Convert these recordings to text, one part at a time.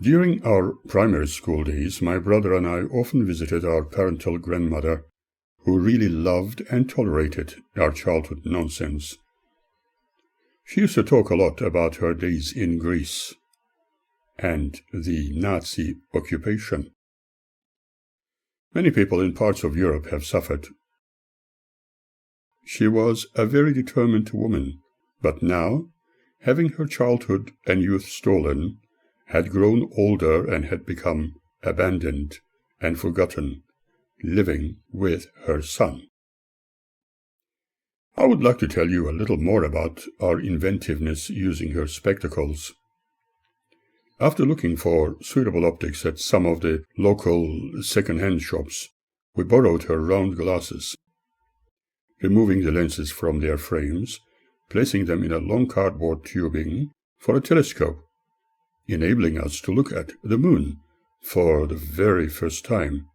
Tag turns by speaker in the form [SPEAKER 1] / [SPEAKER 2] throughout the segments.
[SPEAKER 1] During our primary school days, my brother and I often visited our parental grandmother, who really loved and tolerated our childhood nonsense. She used to talk a lot about her days in Greece and the Nazi occupation. Many people in parts of Europe have suffered. She was a very determined woman, but now, having her childhood and youth stolen, had grown older and had become abandoned and forgotten, living with her son. I would like to tell you a little more about our inventiveness using her spectacles. After looking for suitable optics at some of the local second-hand shops, we borrowed her round glasses, removing the lenses from their frames, placing them in a long cardboard tubing for a telescope, enabling us to look at the moon for the very first time,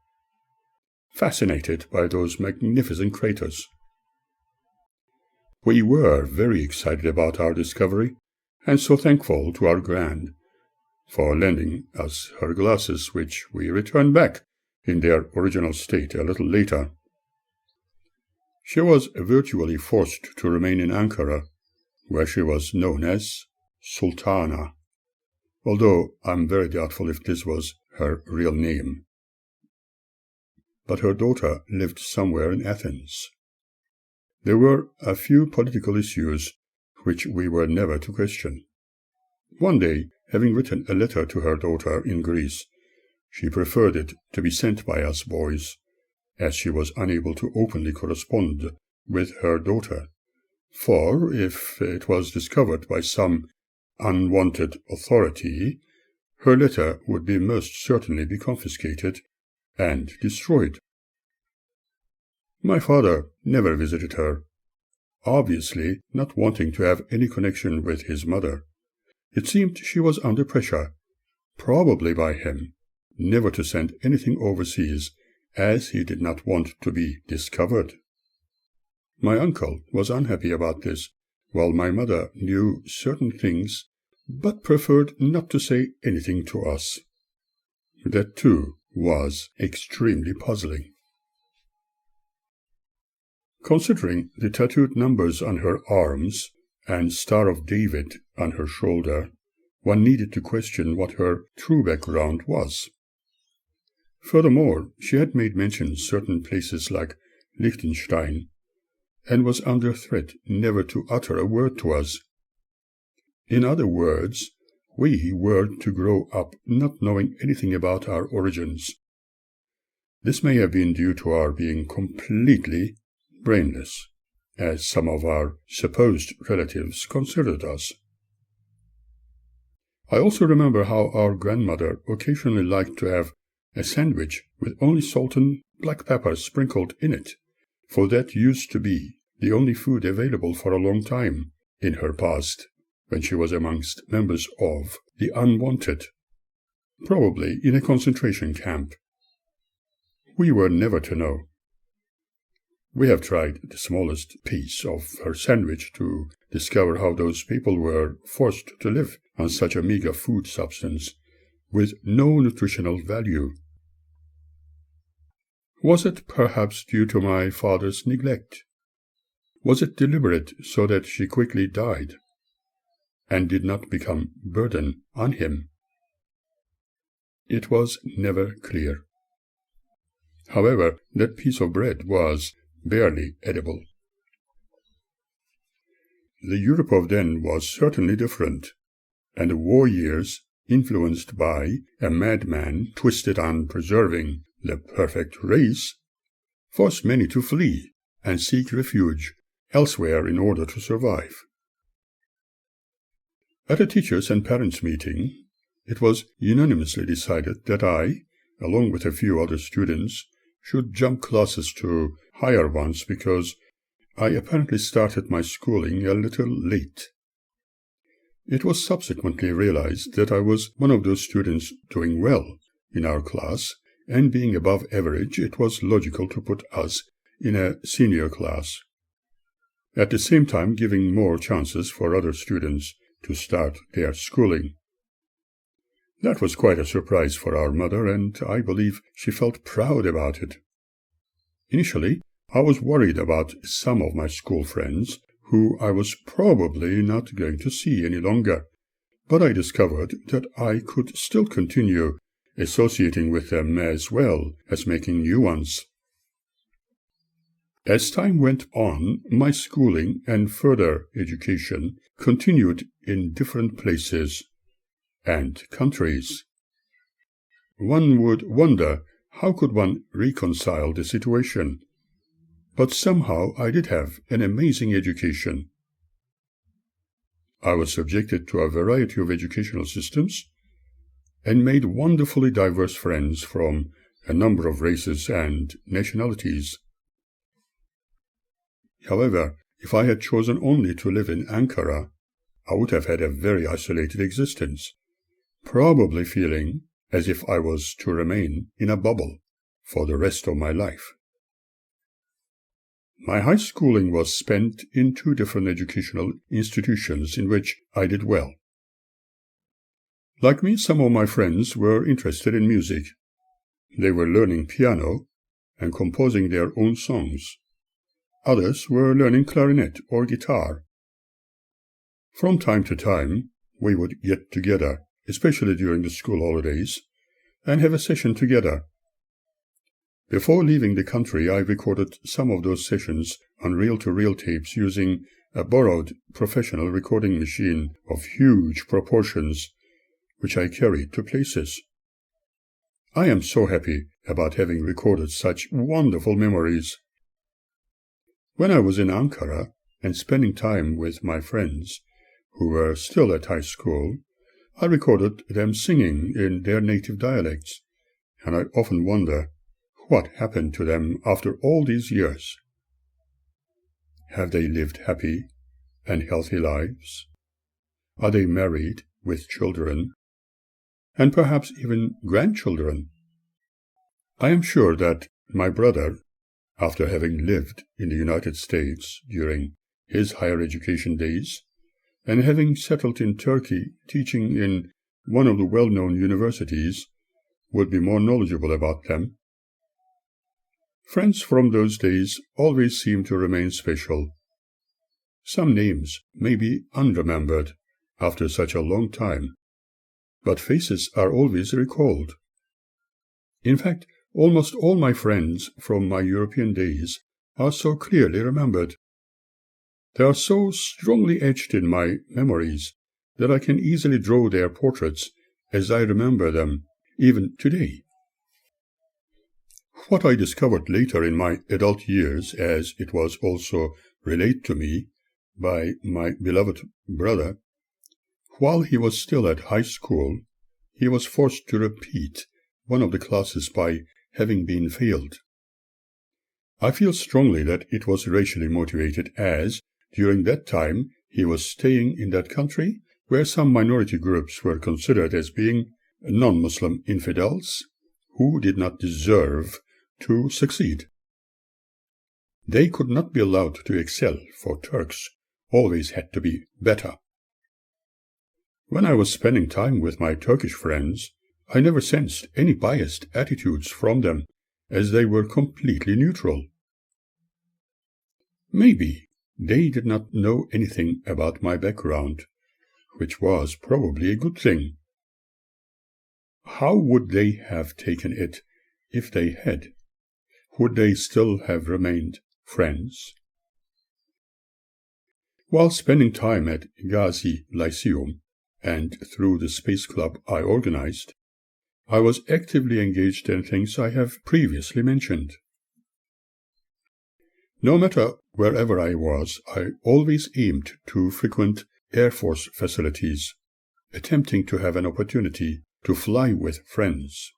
[SPEAKER 1] fascinated by those magnificent craters. We were very excited about our discovery, and so thankful to our Grand for lending us her glasses, which we returned back in their original state a little later. She was virtually forced to remain in Ankara, where she was known as Sultana, although I'm very doubtful if this was her real name. But her daughter lived somewhere in Athens. There were a few political issues which we were never to question. One day, having written a letter to her daughter in Greece, she preferred it to be sent by us boys, as she was unable to openly correspond with her daughter, for if it was discovered by some unwanted authority, her letter would be most certainly be confiscated and destroyed. My father never visited her, obviously not wanting to have any connection with his mother. It seemed she was under pressure, probably by him, never to send anything overseas, as he did not want to be discovered. My uncle was unhappy about this, while my mother knew certain things, but preferred not to say anything to us. That, too, was extremely puzzling. Considering the tattooed numbers on her arms and Star of David on her shoulder, one needed to question what her true background was. Furthermore, she had made mention of certain places like Liechtenstein, and was under threat never to utter a word to us. In other words, we were to grow up not knowing anything about our origins. This may have been due to our being completely brainless, as some of our supposed relatives considered us. I also remember how our grandmother occasionally liked to have a sandwich with only salt and black pepper sprinkled in it, for that used to be the only food available for a long time in her past, when she was amongst members of the unwanted, probably in a concentration camp. We were never to know. We have tried the smallest piece of her sandwich to discover how those people were forced to live on such a meager food substance, with no nutritional value. Was it perhaps due to my father's neglect? Was it deliberate so that she quickly died, and did not become burden on him? It was never clear. However, that piece of bread was barely edible. The Europe of then was certainly different, and the war years influenced by a madman twisted on preserving the perfect race, forced many to flee and seek refuge elsewhere in order to survive. At a teachers' and parents' meeting, it was unanimously decided that I, along with a few other students, should jump classes to higher ones because I apparently started my schooling a little late. It was subsequently realized that I was one of those students doing well in our class, and being above average, it was logical to put us in a senior class, at the same time giving more chances for other students to start their schooling. That was quite a surprise for our mother, and I believe she felt proud about it. Initially, I was worried about some of my school friends, who I was probably not going to see any longer, but I discovered that I could still continue associating with them as well as making new ones. As time went on, my schooling and further education continued in different places and countries. One would wonder, how could one reconcile the situation? But somehow I did have an amazing education. I was subjected to a variety of educational systems and made wonderfully diverse friends from a number of races and nationalities. However, if I had chosen only to live in Ankara, I would have had a very isolated existence, probably feeling as if I was to remain in a bubble for the rest of my life. My high schooling was spent in 2 different educational institutions in which I did well. Like me, some of my friends were interested in music. They were learning piano and composing their own songs. Others were learning clarinet or guitar. From time to time, we would get together, especially during the school holidays, and have a session together. Before leaving the country, I recorded some of those sessions on reel-to-reel tapes using a borrowed professional recording machine of huge proportions, which I carried to places. I am so happy about having recorded such wonderful memories. When I was in Ankara and spending time with my friends, who were still at high school, I recorded them singing in their native dialects, and I often wonder what happened to them after all these years. Have they lived happy and healthy lives? Are they married with children, and perhaps even grandchildren? I am sure that my brother, after having lived in the United States during his higher education days, and having settled in Turkey teaching in one of the well-known universities, would be more knowledgeable about them. Friends from those days always seem to remain special. Some names may be unremembered after such a long time, but faces are always recalled. In fact, almost all my friends from my European days are so clearly remembered. They are so strongly etched in my memories that I can easily draw their portraits as I remember them, even today. What I discovered later in my adult years, as it was also relayed to me by my beloved brother, while he was still at high school, he was forced to repeat one of the classes by having been failed. I feel strongly that it was racially motivated, as during that time he was staying in that country where some minority groups were considered as being non-Muslim infidels who did not deserve to succeed. They could not be allowed to excel, for Turks always had to be better. When I was spending time with my Turkish friends, I never sensed any biased attitudes from them, as they were completely neutral. Maybe they did not know anything about my background, which was probably a good thing. How would they have taken it if they had? Would they still have remained friends? While spending time at Gazi Lyceum, and through the space club I organized, I was actively engaged in things I have previously mentioned. No matter wherever I was, I always aimed to frequent Air Force facilities, attempting to have an opportunity to fly with friends.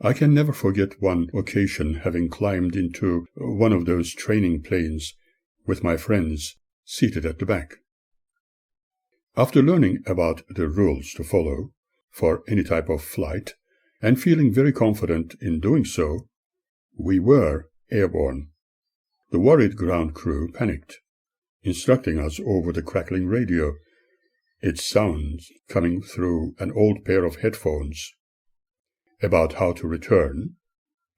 [SPEAKER 1] I can never forget one occasion having climbed into one of those training planes with my friends seated at the back. After learning about the rules to follow for any type of flight and feeling very confident in doing so, we were airborne. The worried ground crew panicked, instructing us over the crackling radio, its sounds coming through an old pair of headphones, about how to return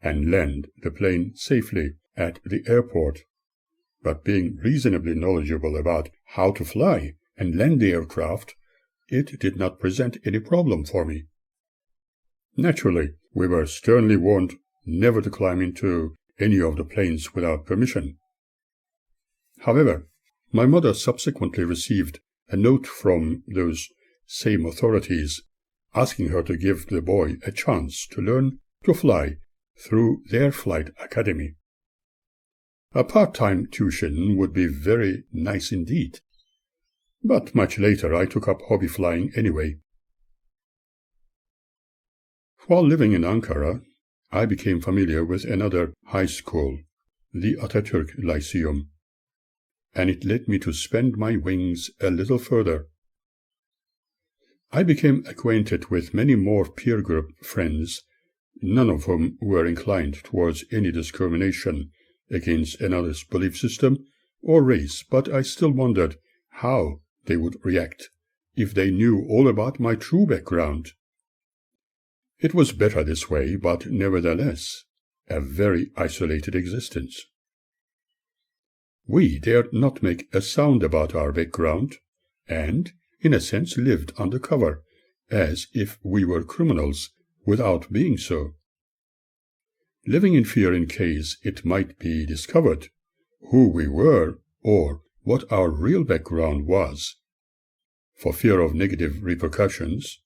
[SPEAKER 1] and land the plane safely at the airport. But being reasonably knowledgeable about how to fly and land the aircraft, it did not present any problem for me. Naturally, we were sternly warned never to climb into any of the planes without permission. However, my mother subsequently received a note from those same authorities asking her to give the boy a chance to learn to fly through their flight academy. A part-time tuition would be very nice indeed, but much later I took up hobby flying anyway. While living in Ankara, I became familiar with another high school, the Atatürk Lyceum, and it led me to spend my wings a little further. I became acquainted with many more peer group friends, none of whom were inclined towards any discrimination against another's belief system or race, but I still wondered how they would react if they knew all about my true background. It was better this way, but nevertheless, a very isolated existence. We dared not make a sound about our background, and, in a sense, lived undercover, as if we were criminals, without being so. Living in fear in case it might be discovered who we were or what our real background was, for fear of negative repercussions.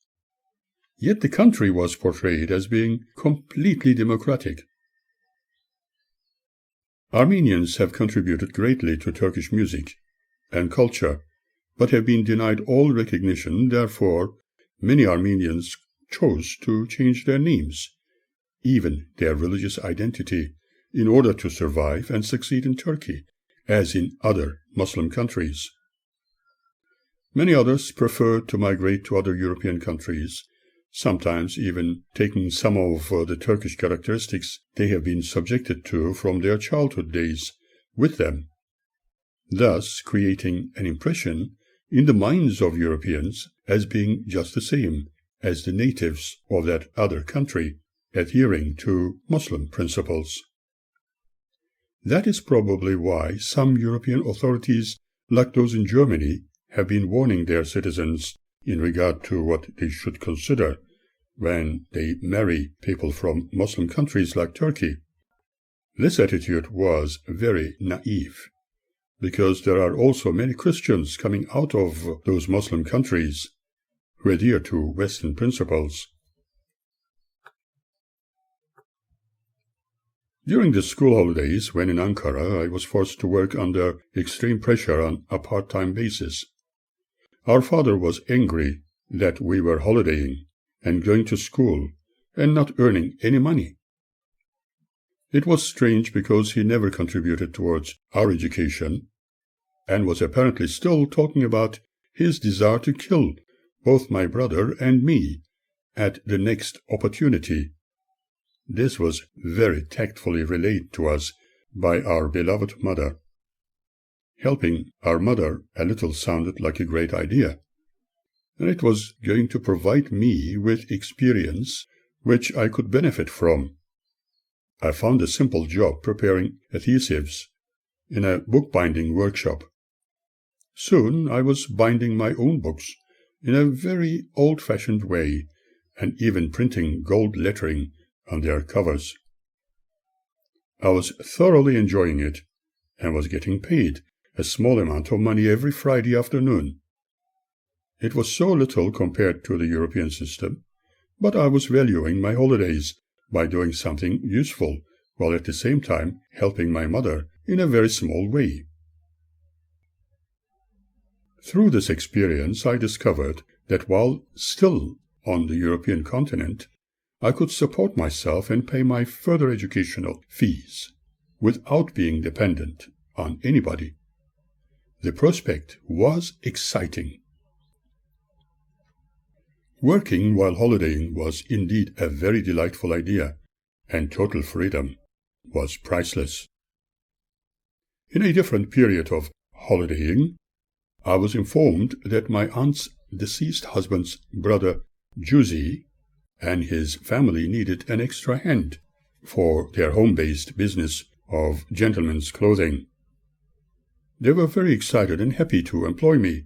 [SPEAKER 1] Yet the country was portrayed as being completely democratic. Armenians have contributed greatly to Turkish music and culture, but have been denied all recognition. Therefore, many Armenians chose to change their names, even their religious identity, in order to survive and succeed in Turkey, as in other Muslim countries. Many others preferred to migrate to other European countries, sometimes even taking some of the Turkish characteristics they have been subjected to from their childhood days with them, thus creating an impression in the minds of Europeans as being just the same as the natives of that other country, adhering to Muslim principles. That is probably why some European authorities, like those in Germany, have been warning their citizens in regard to what they should consider when they marry people from Muslim countries like Turkey. This attitude was very naive, because there are also many Christians coming out of those Muslim countries who adhere to Western principles. During the school holidays, when in Ankara, I was forced to work under extreme pressure on a part-time basis. Our father was angry that we were holidaying and going to school and not earning any money. It was strange because he never contributed towards our education and was apparently still talking about his desire to kill both my brother and me at the next opportunity. This was very tactfully relayed to us by our beloved mother. Helping our mother a little sounded like a great idea, and it was going to provide me with experience which I could benefit from. I found a simple job preparing adhesives in a bookbinding workshop. Soon I was binding my own books in a very old-fashioned way, and even printing gold lettering on their covers. I was thoroughly enjoying it, and was getting paid a small amount of money every Friday afternoon. It was so little compared to the European system, but I was valuing my holidays by doing something useful, while at the same time helping my mother in a very small way. Through this experience, I discovered that while still on the European continent, I could support myself and pay my further educational fees without being dependent on anybody. The prospect was exciting. Working while holidaying was indeed a very delightful idea, and total freedom was priceless. In a different period of holidaying, I was informed that my aunt's deceased husband's brother, Giusy, and his family needed an extra hand for their home-based business of gentlemen's clothing. They were very excited and happy to employ me,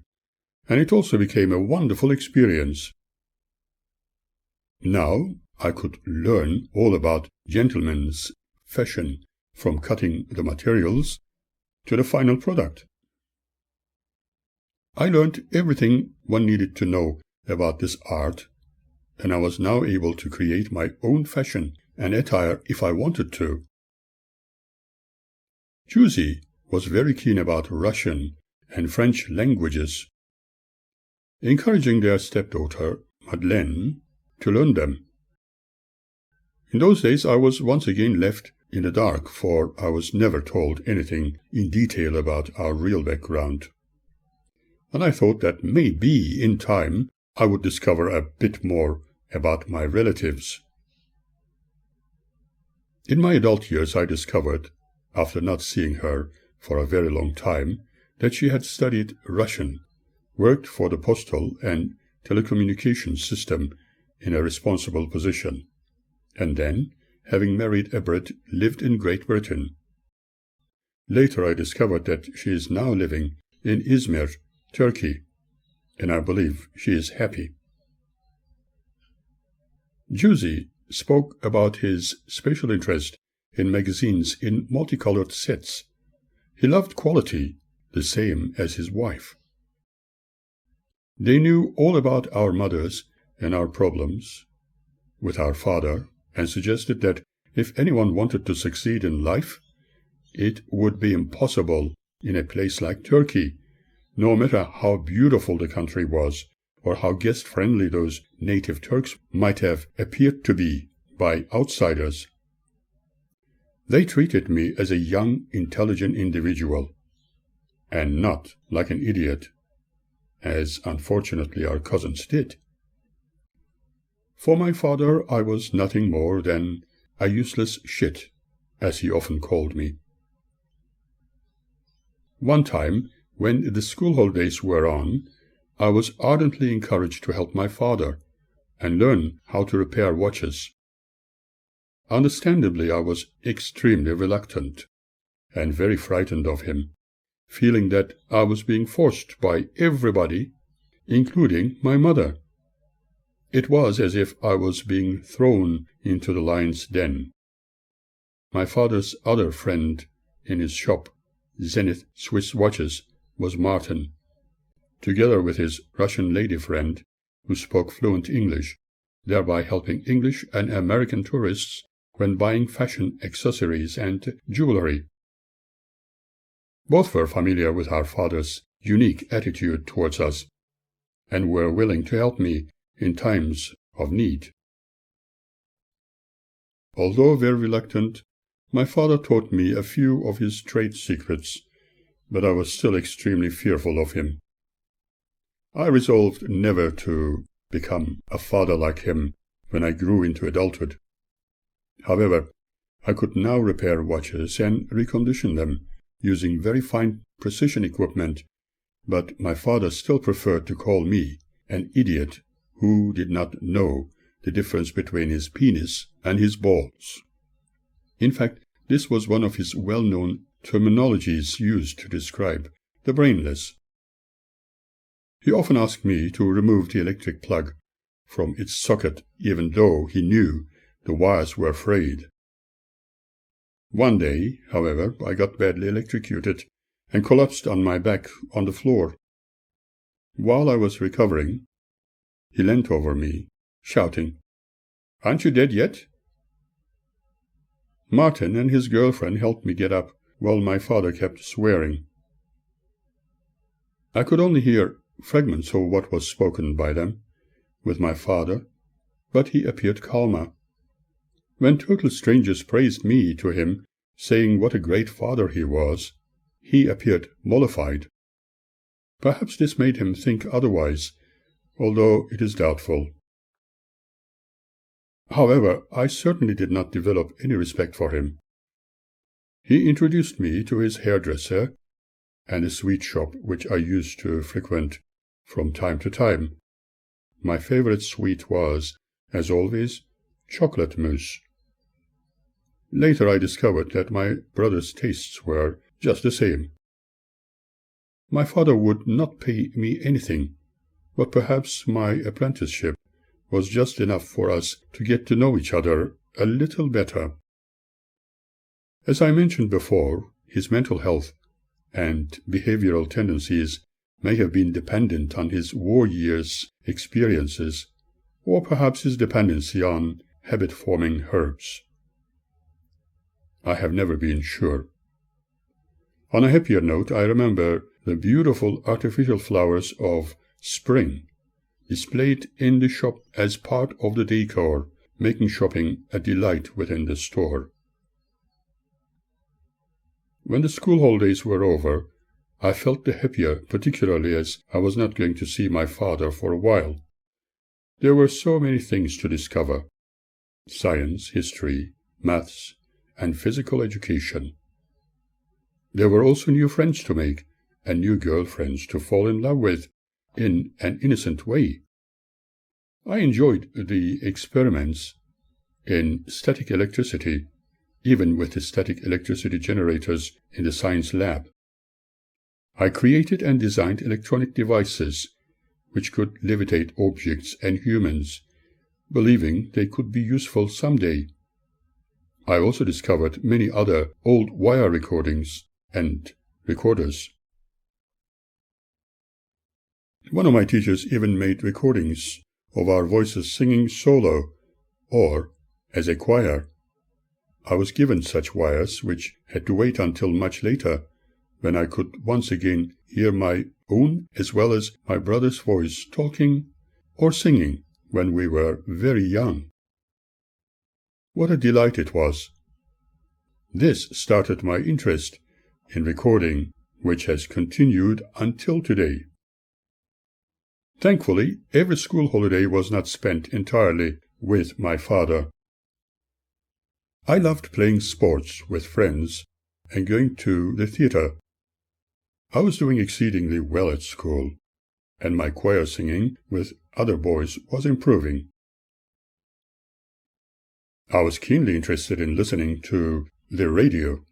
[SPEAKER 1] and it also became a wonderful experience. Now I could learn all about gentlemen's fashion, from cutting the materials to the final product. I learned everything one needed to know about this art, and I was now able to create my own fashion and attire if I wanted to. Giusy was very keen about Russian and French languages, encouraging their stepdaughter, Madeleine, to learn them. In those days I was once again left in the dark, for I was never told anything in detail about our real background. And I thought that maybe in time I would discover a bit more about my relatives. In my adult years I discovered, after not seeing her for a very long time, that she had studied Russian, worked for the postal and telecommunications system in a responsible position, and then, having married abroad, lived in Great Britain. Later I discovered that she is now living in Izmir, Turkey, and I believe she is happy. Giusy spoke about his special interest in magazines in multicolored sets. He loved quality, the same as his wife. They knew all about our mothers and our problems with our father, and suggested that if anyone wanted to succeed in life, it would be impossible in a place like Turkey, no matter how beautiful the country was, or how guest-friendly those native Turks might have appeared to be by outsiders. They treated me as a young, intelligent individual, and not like an idiot, as unfortunately our cousins did. For my father I was nothing more than a useless shit, as he often called me. One time, when the school holidays were on, I was ardently encouraged to help my father and learn how to repair watches. Understandably, I was extremely reluctant and very frightened of him, feeling that I was being forced by everybody, including my mother. It was as if I was being thrown into the lion's den. My father's other friend in his shop, Zenith Swiss Watches, was Martin, together with his Russian lady friend, who spoke fluent English, thereby helping English and American tourists when buying fashion accessories and jewelry. Both were familiar with our father's unique attitude towards us, and were willing to help me in times of need. Although very reluctant, my father taught me a few of his trade secrets, but I was still extremely fearful of him. I resolved never to become a father like him when I grew into adulthood. However, I could now repair watches and recondition them using very fine precision equipment, but my father still preferred to call me an idiot who did not know the difference between his penis and his balls. In fact, this was one of his well-known terminologies used to describe the brainless. He often asked me to remove the electric plug from its socket, even though he knew the wires were frayed. One day, however, I got badly electrocuted and collapsed on my back on the floor. While I was recovering, he leant over me, shouting, "Aren't you dead yet?" Martin and his girlfriend helped me get up, while my father kept swearing. I could only hear fragments of what was spoken by them with my father, but he appeared calmer. When total strangers praised me to him, saying what a great father he was, he appeared mollified. Perhaps this made him think otherwise, although it is doubtful. However, I certainly did not develop any respect for him. He introduced me to his hairdresser and a sweet shop which I used to frequent from time to time. My favorite sweet was, as always, chocolate mousse. Later I discovered that my brother's tastes were just the same. My father would not pay me anything, but perhaps my apprenticeship was just enough for us to get to know each other a little better. As I mentioned before, his mental health and behavioral tendencies may have been dependent on his war years' experiences, or perhaps his dependency on habit-forming herbs. I have never been sure. On a happier note, I remember the beautiful artificial flowers of spring displayed in the shop as part of the decor, making shopping a delight within the store. When the school holidays were over, I felt the happier, particularly as I was not going to see my father for a while. There were so many things to discover: science, history, maths, and physical education. There were also new friends to make, and new girlfriends to fall in love with in an innocent way. I enjoyed the experiments in static electricity, even with the static electricity generators in the science lab. I created and designed electronic devices which could levitate objects and humans, believing they could be useful someday. I also discovered many other old wire recordings and recorders. One of my teachers even made recordings of our voices singing solo, or as a choir. I was given such wires, which had to wait until much later, when I could once again hear my own as well as my brother's voice talking or singing when we were very young. What a delight it was! This started my interest in recording, which has continued until today. Thankfully, every school holiday was not spent entirely with my father. I loved playing sports with friends and going to the theater. I was doing exceedingly well at school, and my choir singing with other boys was improving. I was keenly interested in listening to the radio,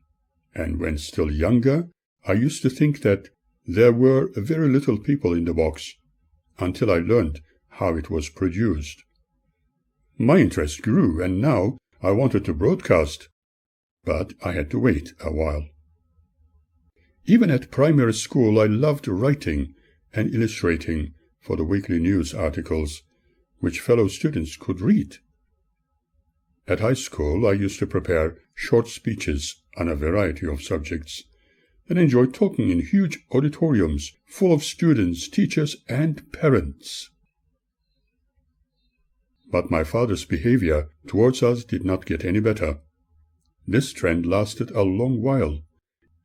[SPEAKER 1] and when still younger, I used to think that there were very little people in the box, until I learned how it was produced. My interest grew, and now I wanted to broadcast, but I had to wait a while. Even at primary school, I loved writing and illustrating for the weekly news articles, which fellow students could read. At high school, I used to prepare short speeches on a variety of subjects, and enjoyed talking in huge auditoriums full of students, teachers, and parents. But my father's behavior towards us did not get any better. This trend lasted a long while,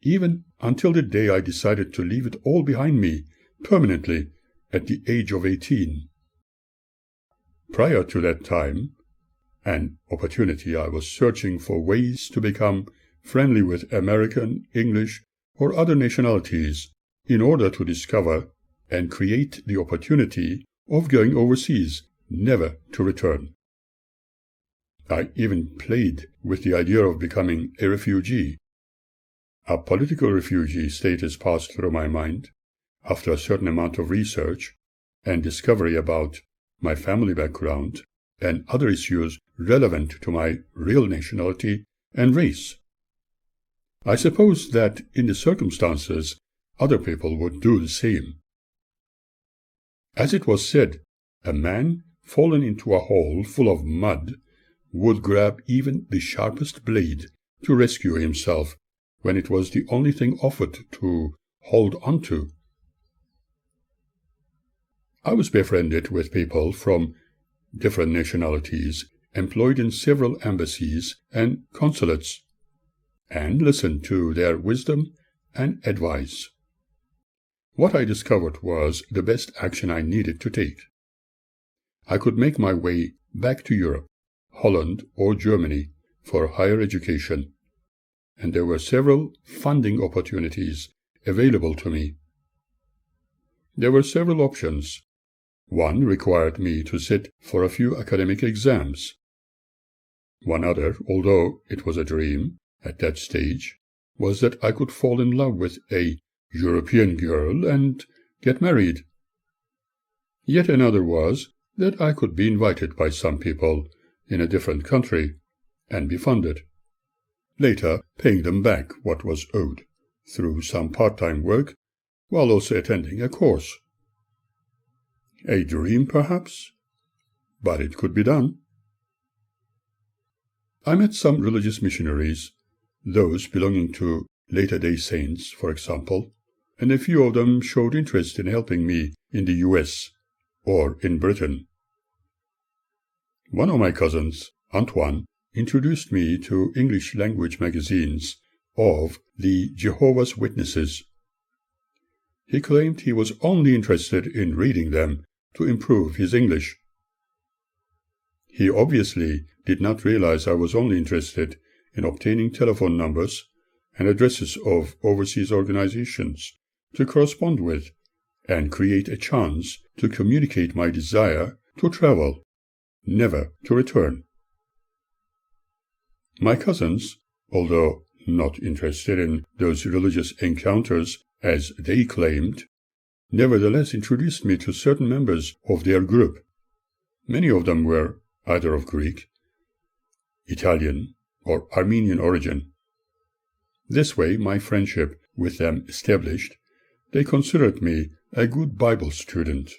[SPEAKER 1] even until the day I decided to leave it all behind me permanently at the age of 18. Prior to that time, an opportunity, I was searching for ways to become friendly with American, English, or other nationalities in order to discover and create the opportunity of going overseas, never to return. I even played with the idea of becoming a refugee. A political refugee status passed through my mind after a certain amount of research and discovery about my family background and other issues relevant to my real nationality and race. I suppose that in the circumstances, other people would do the same. As it was said, a man fallen into a hole full of mud would grab even the sharpest blade to rescue himself when it was the only thing offered to hold onto. I was befriended with people from different nationalities employed in several embassies and consulates, and listened to their wisdom and advice. What I discovered was the best action I needed to take. I could make my way back to Europe, Holland or Germany for higher education, and there were several funding opportunities available to me. There were several options. One required me to sit for a few academic exams. One other, although it was a dream at that stage, was that I could fall in love with a European girl and get married. Yet another was that I could be invited by some people in a different country and be funded, later paying them back what was owed through some part-time work while also attending a course. A dream, perhaps, but it could be done. I met some religious missionaries, those belonging to Latter-day Saints, for example, and a few of them showed interest in helping me in the U.S. or in Britain. One of my cousins, Antoine, introduced me to English language magazines of the Jehovah's Witnesses. He claimed he was only interested in reading them to improve his English. He obviously did not realize I was only interested in obtaining telephone numbers and addresses of overseas organizations to correspond with and create a chance to communicate my desire to travel, never to return. My cousins, although not interested in those religious encounters as they claimed, nevertheless introduced me to certain members of their group. Many of them were either of Greek, Italian, or Armenian origin. This way, my friendship with them established, they considered me a good Bible student.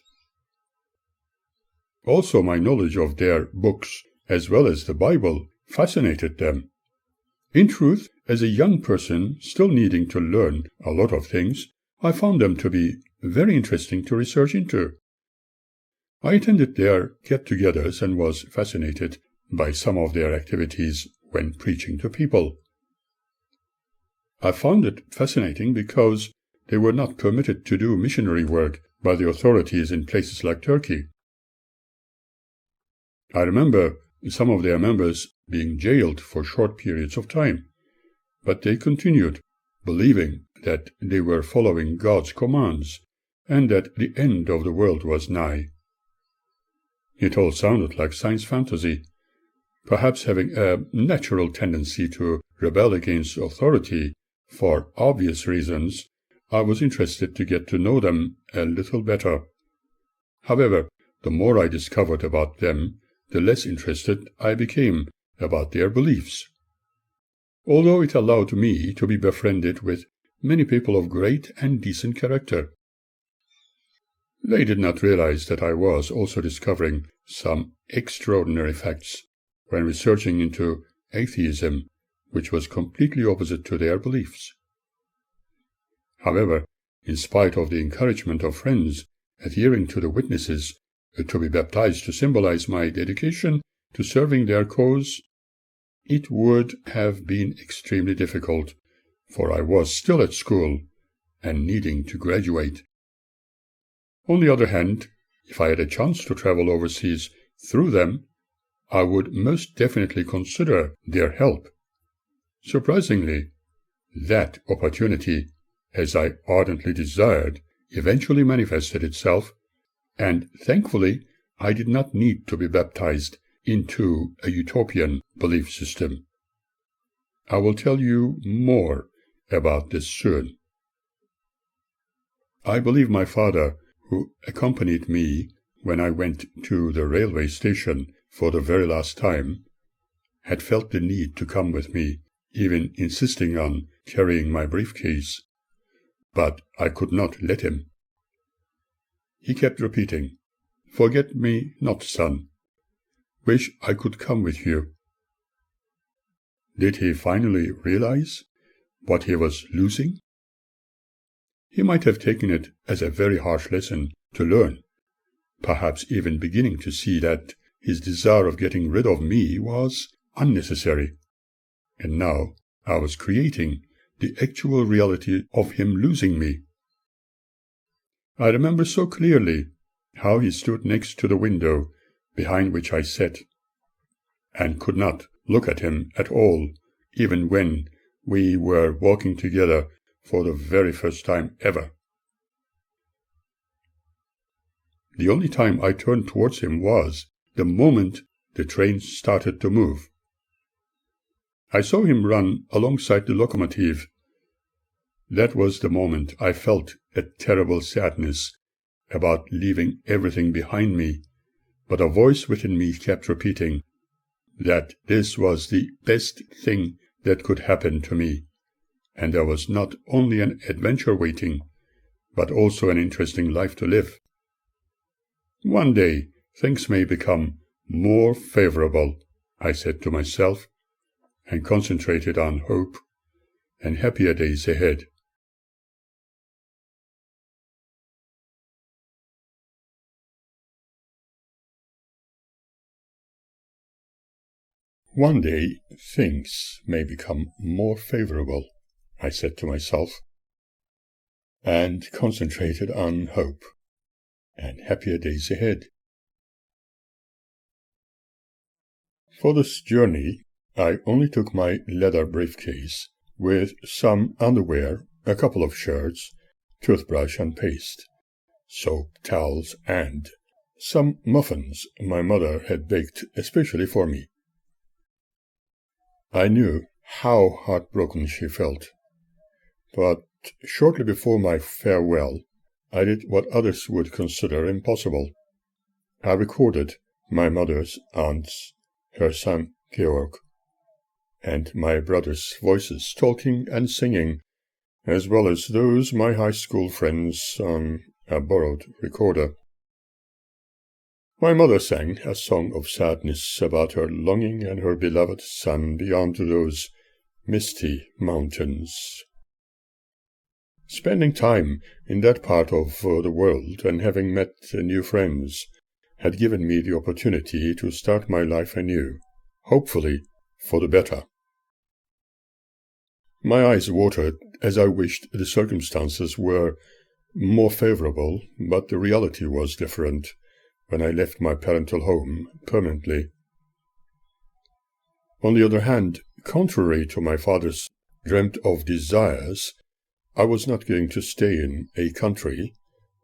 [SPEAKER 1] Also, my knowledge of their books, as well as the Bible, fascinated them. In truth, as a young person still needing to learn a lot of things, I found them to be very interesting to research into. I attended their get-togethers and was fascinated by some of their activities when preaching to people. I found it fascinating because they were not permitted to do missionary work by the authorities in places like Turkey. I remember some of their members being jailed for short periods of time, but they continued, believing that they were following God's commands and that the end of the world was nigh. It all sounded like science fantasy. Perhaps having a natural tendency to rebel against authority for obvious reasons, I was interested to get to know them a little better. However, the more I discovered about them, the less interested I became about their beliefs. Although it allowed me to be befriended with many people of great and decent character. They did not realize that I was also discovering some extraordinary facts when researching into atheism, which was completely opposite to their beliefs. However, in spite of the encouragement of friends adhering to the witnesses to be baptized to symbolize my dedication to serving their cause, it would have been extremely difficult, for I was still at school and needing to graduate. On the other hand, if I had a chance to travel overseas through them, I would most definitely consider their help. Surprisingly, that opportunity, as I ardently desired, eventually manifested itself, and thankfully I did not need to be baptized into a utopian belief system. I will tell you more about this soon. I believe my father, who accompanied me when I went to the railway station for the very last time, had felt the need to come with me, even insisting on carrying my briefcase, but I could not let him. he kept repeating, "Forget me not, son. Wish I could come with you." Did he finally realize what he was losing? He might have taken it as a very harsh lesson to learn, perhaps even beginning to see that his desire of getting rid of me was unnecessary. And now I was creating the actual reality of him losing me. I remember so clearly how he stood next to the window behind which I sat, and could not look at him at all, even when we were walking together for the very first time ever. The only time I turned towards him was the moment the train started to move. I saw him run alongside the locomotive. That was the moment I felt a terrible sadness about leaving everything behind me, but a voice within me kept repeating that this was the best thing that could happen to me, and there was not only an adventure waiting, but also an interesting life to live. One day things may become more favorable, I said to myself, and concentrated on hope and happier days ahead. One day things may become more favorable, I said to myself, and concentrated on hope and happier days ahead. For this journey, I only took my leather briefcase with some underwear, a couple of shirts, toothbrush and paste, soap, towels, and some muffins my mother had baked especially for me. I knew how heartbroken she felt, but shortly before my farewell, I did what others would consider impossible. I recorded my mother's aunts, her son Georg, and my brother's voices talking and singing, as well as those my high school friends on a borrowed recorder. My mother sang a song of sadness about her longing and her beloved son beyond those misty mountains. Spending time in that part of the world and having met new friends had given me the opportunity to start my life anew, hopefully for the better. My eyes watered as I wished the circumstances were more favorable, but the reality was different when I left my parental home permanently. On the other hand, contrary to my father's dreamt-of desires, I was not going to stay in a country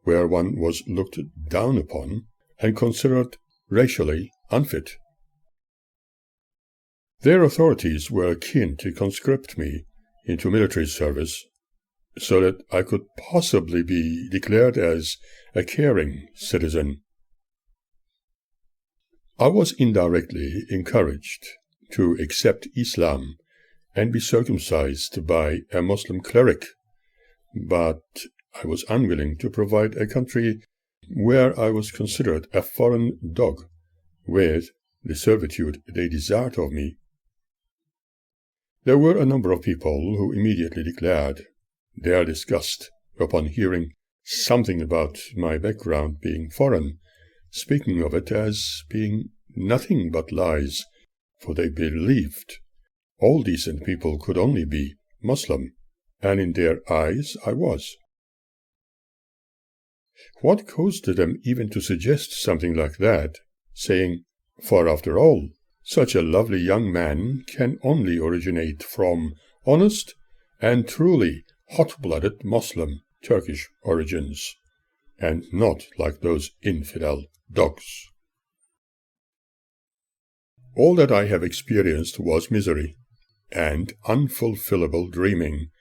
[SPEAKER 1] where one was looked down upon and considered racially unfit. Their authorities were keen to conscript me into military service so that I could possibly be declared as a caring citizen. I was indirectly encouraged to accept Islam and be circumcised by a Muslim cleric, but I was unwilling to provide a country where I was considered a foreign dog with the servitude they desired of me. There were a number of people who immediately declared their disgust upon hearing something about my background being foreign, speaking of it as being nothing but lies, for they believed all decent people could only be Muslim, and in their eyes I was. What caused them even to suggest something like that, saying, "For after all, such a lovely young man can only originate from honest and truly hot-blooded Muslim Turkish origins, and not like those infidel dogs." All that I have experienced was misery and unfulfillable dreaming.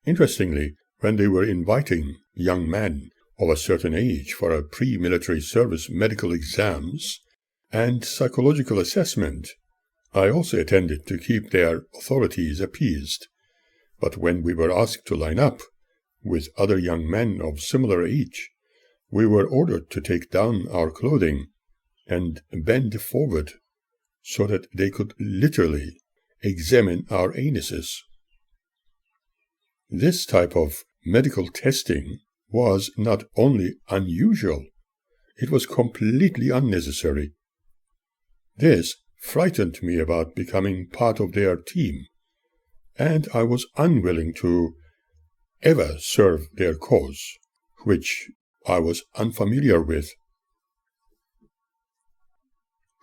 [SPEAKER 1] Interestingly, when they were inviting young men of a certain age for a pre-military service medical exams and psychological assessment, I also attended to keep their authorities appeased. But when we were asked to line up with other young men of similar age we were ordered to take down our clothing and bend forward so that they could literally examine our anuses. This type of medical testing was not only unusual, it was completely unnecessary. This frightened me about becoming part of their team, and I was unwilling to ever serve their cause, which I was unfamiliar with.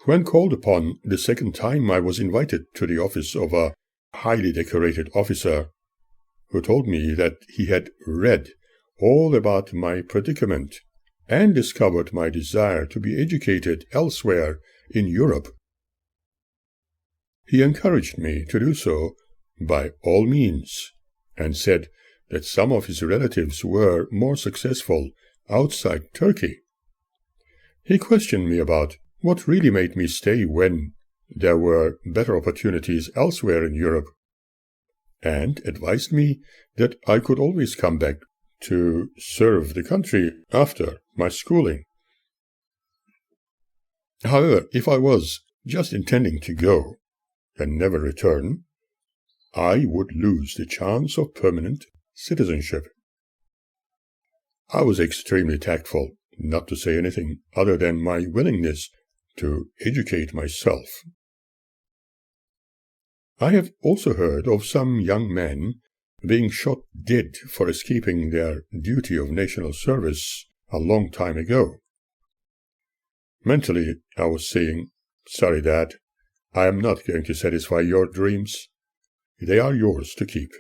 [SPEAKER 1] When called upon the second time, I was invited to the office of a highly decorated officer who told me that he had read all about my predicament and discovered my desire to be educated elsewhere in Europe. He encouraged me to do so by all means, and said that some of his relatives were more successful outside Turkey. He questioned me about what really made me stay when there were better opportunities elsewhere in Europe, and advised me that I could always come back to serve the country after my schooling. However, if I was just intending to go and never return, I would lose the chance of permanent citizenship. I was extremely tactful, not to say anything other than my willingness to educate myself. I have also heard of some young men being shot dead for escaping their duty of national service a long time ago. Mentally, I was saying, "Sorry, Dad, I am not going to satisfy your dreams. They are yours to keep."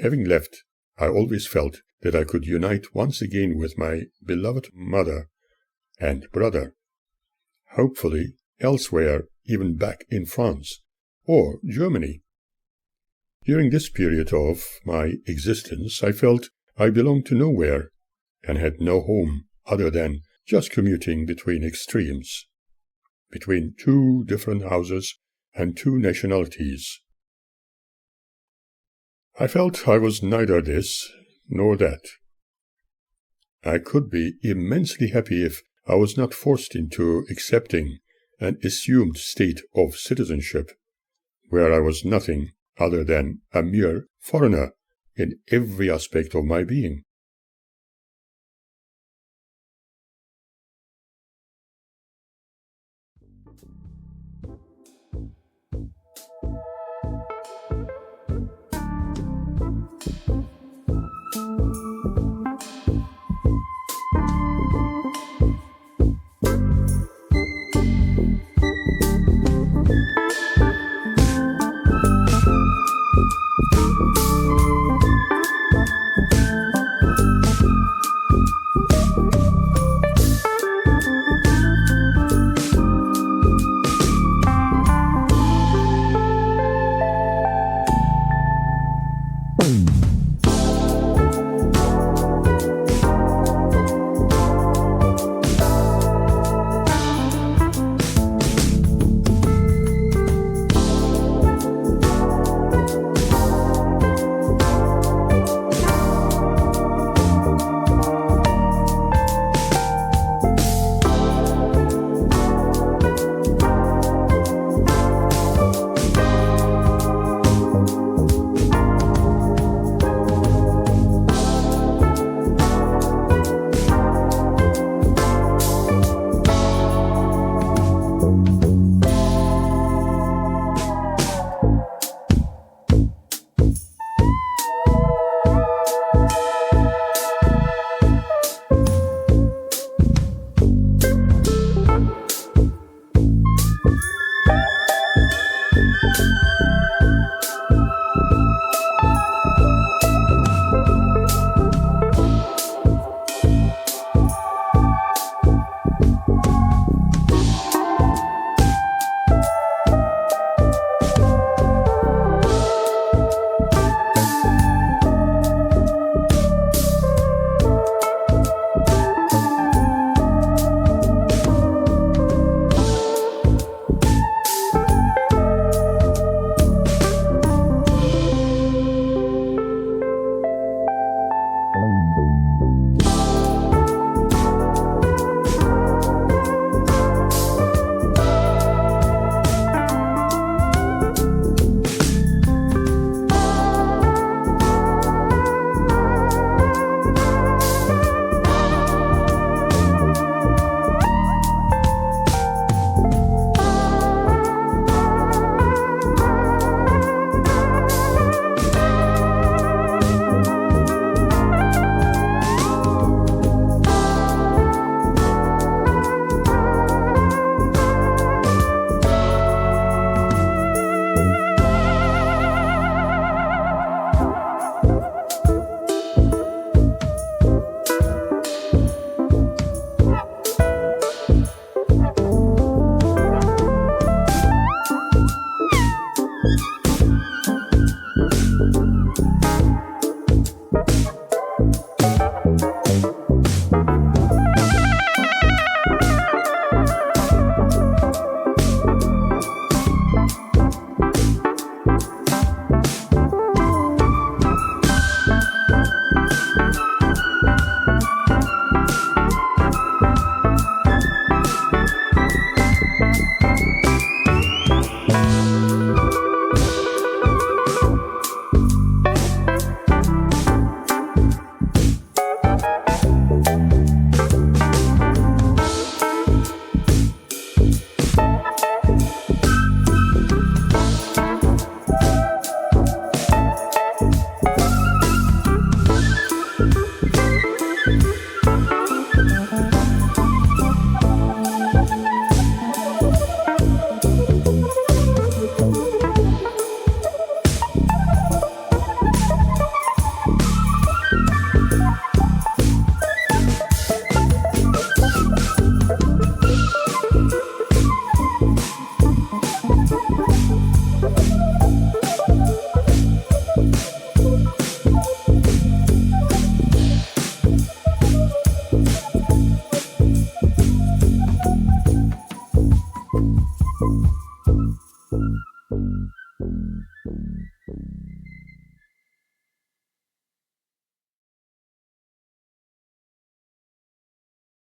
[SPEAKER 1] Having left, I always felt that I could unite once again with my beloved mother and brother, hopefully elsewhere, even back in France or Germany. During this period of my existence, I felt I belonged to nowhere and had no home other than just commuting between extremes, between two different houses and two nationalities. I felt I was neither this nor that. I could be immensely happy if I was not forced into accepting an assumed state of citizenship, where I was nothing other than a mere foreigner in every aspect of my being.